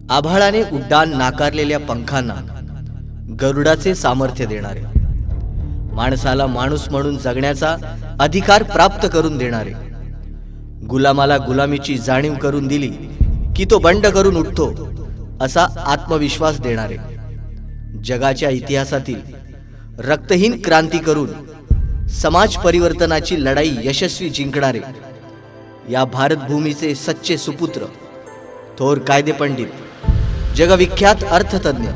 आभाळाने उड्डाण नाकारलेल्या पंखांना गरुडाचे सामर्थ्य देणारे, माणसाला माणूस म्हणून जगण्याचा अधिकार प्राप्त करून देणारे, गुलामाला गुलामीची जाणीव करून दिली की तो बंड करून उठतो असा आत्मविश्वास देणारे, जगाच्या इतिहासातील रक्तहीन क्रांती करून समाज परिवर्तनाची लढाई यशस्वी जिंकणारे, या भारतभूमीचे सच्चे सुपुत्र, थोर कायदेपंडित, जगविख्यात अर्थतज्ञ,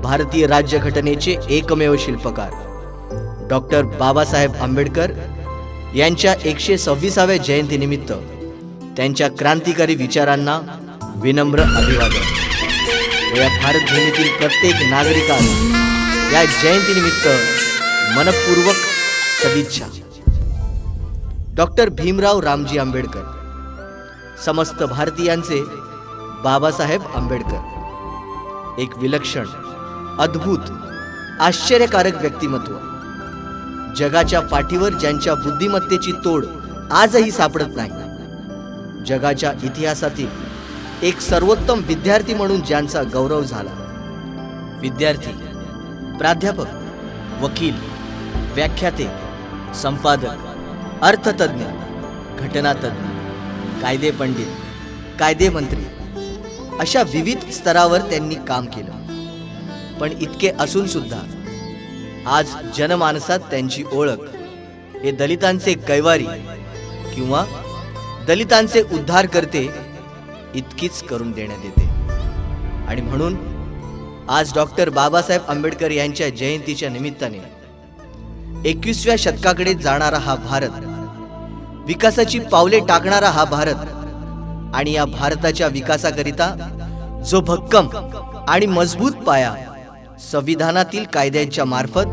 भारतीय राज्यघटनेचे एकमेव शिल्पकार डॉक्टर बाबासाहेब आंबेडकर यांच्या 126व्या जयंतीनिमित्त त्यांच्या क्रांतिकारी विचारांना विनम्र अभिवादन व या भारतभूमीतील प्रत्येक नागरिकाला या जयंतीनिमित्त मनपूर्वक सदिच्छा. डॉक्टर भीमराव रामजी आंबेडकर, समस्त भारतीयांचे बाबासाहेब आंबेडकर, एक विलक्षण, अद्भुत, आश्चर्यकारक व्यक्तिमत्व, जगाच्या पाठीवर ज्यांच्या बुद्धिमत्तेची तोड आजही सापडत नाही, जगाच्या इतिहासातील एक सर्वोत्तम विद्यार्थी म्हणून ज्यांचा गौरव झाला. विद्यार्थी, प्राध्यापक, वकील, व्याख्याते, संपादक, अर्थतज्ञ, घटनातज्ञ, कायदेपंडित, कायदेमंत्री अशा विविध स्तरावर त्यांनी काम केलं. पण इतके असून सुद्धा आज जनमानसात त्यांची ओळख हे दलितांचे कैवारी किंवा दलितांचे उद्धार करते इतकीच करून देण्यात येते. आणि म्हणून आज डॉक्टर बाबासाहेब आंबेडकर यांच्या जयंतीच्या निमित्ताने 21व्या शतकाकडे जाणारा हा भारत, विकासाची पावले टाकणारा हा भारत आणि या भारताच्या विकासाकरिता जो भक्कम आणि मजबूत पाया संविधानातील कायद्यांच्या मार्फत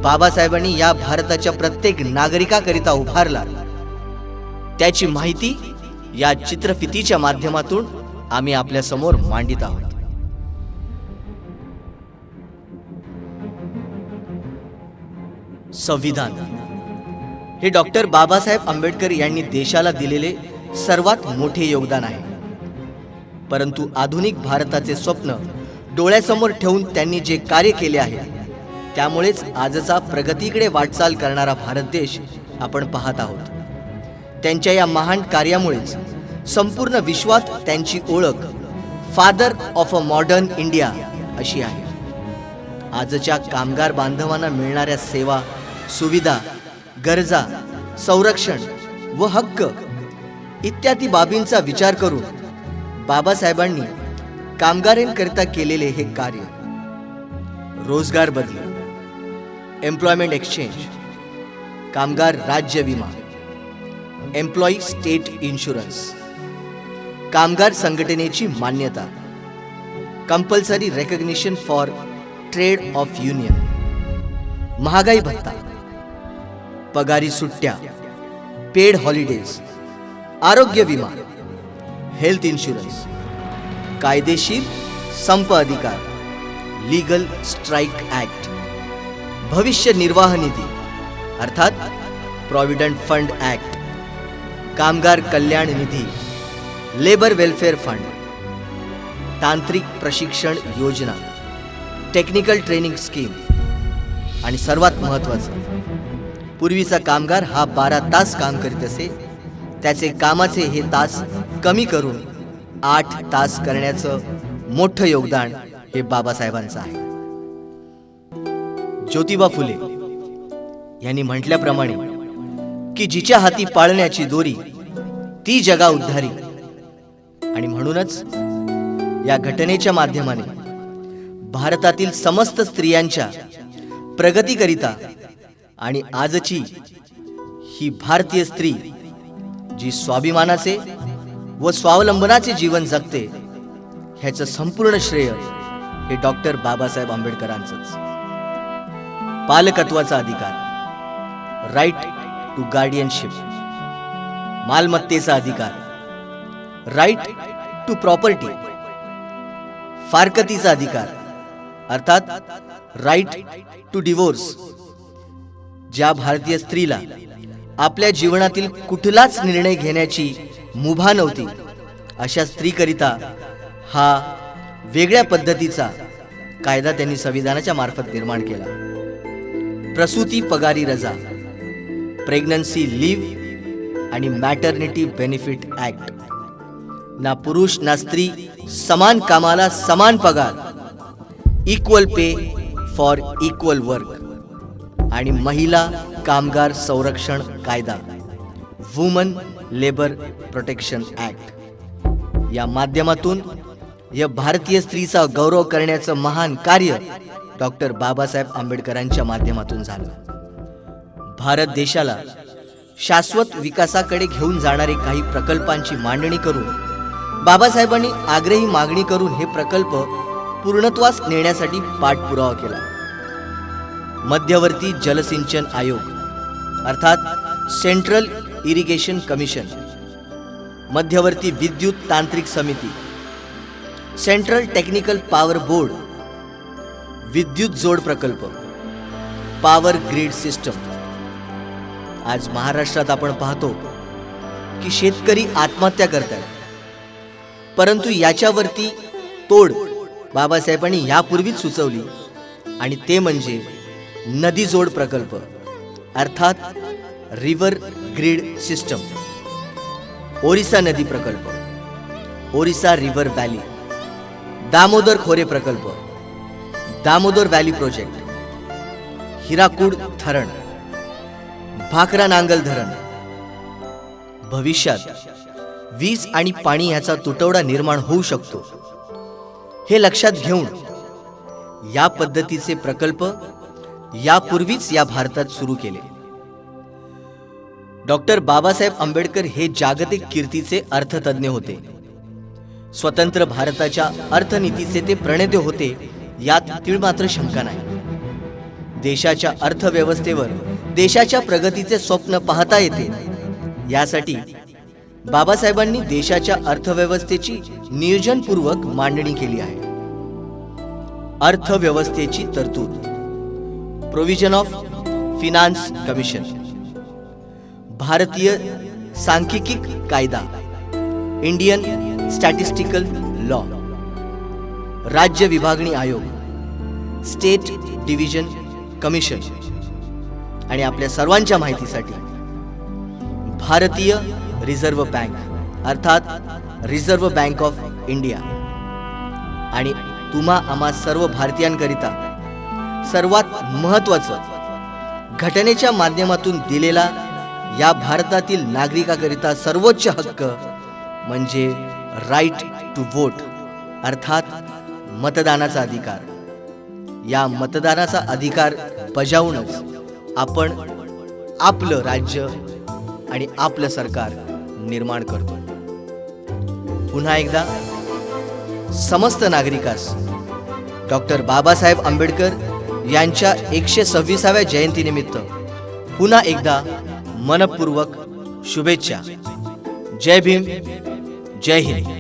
बाबासाहेबांनी या भारताच्या प्रत्येक नागरिकाकरिता उभारला, त्याची माहिती या चित्रफितीच्या माध्यमातून आम्ही आपल्या समोर मांडित आहोत. संविधान हे डॉक्टर बाबासाहेब आंबेडकर यांनी देशाला दिलेले सर्वात मोठे योगदान आहे. परंतु आधुनिक भारताचे स्वप्न डोळ्यासमोर ठेवून त्यांनी जे कार्य केले आहे, त्यामुळेच आजचा प्रगतीकडे वाटचाल करणारा भारत देश आपण पाहत आहोत. त्यांच्या या महान कार्यामुळेच संपूर्ण विश्वात त्यांची ओळख father of a modern India अशी आहे. आजच्या कामगार बांधवांना मिळणाऱ्या सेवा, सुविधा, गरजा, संरक्षण व हक्क इत्यादी बाबींचा विचार करून बाबासाहेबांनी कामगारांकरिता केलेले हे कार्य, रोजगार बदली, एम्प्लॉयमेंट एक्सचेंज, कामगार राज्य विमा, एम्प्लॉई स्टेट इन्शुरन्स, कामगार संघटनेची मान्यता, compulsory recognition for trade off union, महागाई भत्ता, पगारी सुट्ट्या, पेड हॉलिडेज, आरोग्य विमा, हेल्थ इन्शुरन्स, कायदेशीर संप अधिकार, लीगल स्ट्राइक ऍक्ट, भविष्य निर्वाह निधी अर्थात प्रॉव्हिडंट फंड ऍक्ट, कामगार कल्याण निधी, लेबर वेलफेअर फंड, तांत्रिक प्रशिक्षण योजना, टेक्निकल ट्रेनिंग स्कीम आणि सर्वात महत्त्वाचं, पूर्वीचा कामगार हा 12 तास काम करीत असे, त्याचे कामाचे हे तास कमी करून 8 तास करण्याचं मोठं योगदान हे बाबासाहेबांचं आहे. ज्योतिबा फुले यांनी म्हटल्याप्रमाणे की जिच्या हाती पाळण्याची दोरी ती जगा उद्धारी, आणि म्हणूनच या घटनेच्या माध्यमाने भारतातील समस्त स्त्रियांच्या प्रगतीकरिता आणि आजची ही भारतीय स्त्री जी स्वाभिमानाचे व स्वावलंबनाचे जीवन जगते, ह्याचं संपूर्ण श्रेय हे डॉक्टर बाबासाहेब आंबेडकरांचंच. पालकत्वाचा अधिकार, राईट टू गार्डियनशिप, मालमत्तेचा अधिकार, राईट टू प्रॉपर्टी, फारकतीचा अधिकार अर्थात राईट टू डिवोर्स, ज्या भारतीय स्त्रीला आपल्या जीवनातील कुठलाच निर्णय घेण्याची मुभा नव्हती, अशा स्त्रीकरिता हा वेगळ्या पद्धतीचा कायदा त्यांनी संविधानाच्या मार्फत निर्माण केला. प्रसूती पगारी रजा, प्रेग्नन्सी लीव्ह आणि मॅटर्निटी बेनिफिट ऍक्ट. ना पुरुष ना स्त्री, समान कामाला समान पगार, equal pay for equal work. आणि महिला कामगार संरक्षण कायदा, वुमन लेबर प्रोटेक्शन ऍक्ट. या माध्यमातून या भारतीय स्त्रीचा गौरव करण्याचं महान कार्य डॉक्टर बाबासाहेब आंबेडकरांच्या माध्यमातून झालं. भारत देशाला शाश्वत विकासाकडे घेऊन जाणारे काही प्रकल्पांची मांडणी करून बाबासाहेबांनी आग्रही मागणी करून हे प्रकल्प पूर्णत्वास नेण्यासाठी पाठपुरावा केला. मध्यवर्ती जलसिंचन आयोग अर्थात सेंट्रल इरिगेशन कमिशन, मध्यवर्ती विद्युत तांत्रिक समिती, सेंट्रल टेक्निकल पॉवर बोर्ड, विद्युत जोड प्रकल्प, पॉवर ग्रिड सिस्टम. आज महाराष्ट्रात आपण पाहतो की शेतकरी आत्महत्या करतात, परंतु याच्यावरती तोड बाबासाहेबांनी यापूर्वीच सुचवली आणि ते म्हणजे नदी जोड प्रकल्प अर्थात रिव्हर ग्रिड सिस्टम. ओरिसा नदी प्रकल्प, ओरिसा रिव्हर व्हॅली, दामोदर खोरे प्रकल्प, दामोदर व्हॅली प्रोजेक्ट, हिराकूड धरण, भाकरा नांगल धरण. भविष्यात वीज आणि पाणी याचा तुटवडा निर्माण होऊ शकतो हे लक्षात घेऊन या पद्धतीचे प्रकल्प यापूर्वीच या भारतात सुरू केले. डॉक्टर बाबासाहेब आंबेडकर हे जागतिक कीर्तीचे अर्थतज्ञ होते. स्वतंत्र भारताच्या अर्थनीतीचे ते प्रणेते होते, यात तीळ मात्र शंका नाही. देशाच्या अर्थव्यवस्थेवर देशाच्या प्रगतीचे स्वप्न पाहता येते. यासाठी बाबासाहेबांनी देशाच्या अर्थव्यवस्थेची नियोजनपूर्वक मांडणी केली आहे. अर्थव्यवस्थेची तरतूद, प्रोव्हिजन ऑफ फिनान्स कमिशन, भारतीय सांख्यिकी कायदा, इंडियन स्टॅटिस्टिकल लॉ, राज्य विभागणी आयोग, स्टेट डिव्हिजन कमिशन. आणि आपल्या सर्वांच्या माहितीसाठी भारतीय रिझर्व्ह बँक अर्थात रिझर्व्ह बँक ऑफ इंडिया. आणि तुम्हा आम्हा सर्व भारतीयांकरिता सर्वात महत्त्वाचं घटनेच्या माध्यमातून दिलेला या भारतातील नागरिकाकरिता सर्वोच्च हक्क म्हणजे राईट टू वोट अर्थात मतदानाचा अधिकार. या मतदानाचा अधिकार बजावूनच आपण आपलं राज्य आणि आपलं सरकार निर्माण करतो. पुन्हा एकदा समस्त नागरिकास डॉक्टर बाबासाहेब आंबेडकर यांच्या 126व्या जयंतीनिमित्त पुन्हा एकदा मनपूर्वक शुभेच्छा. जय भीम, जय हिंद.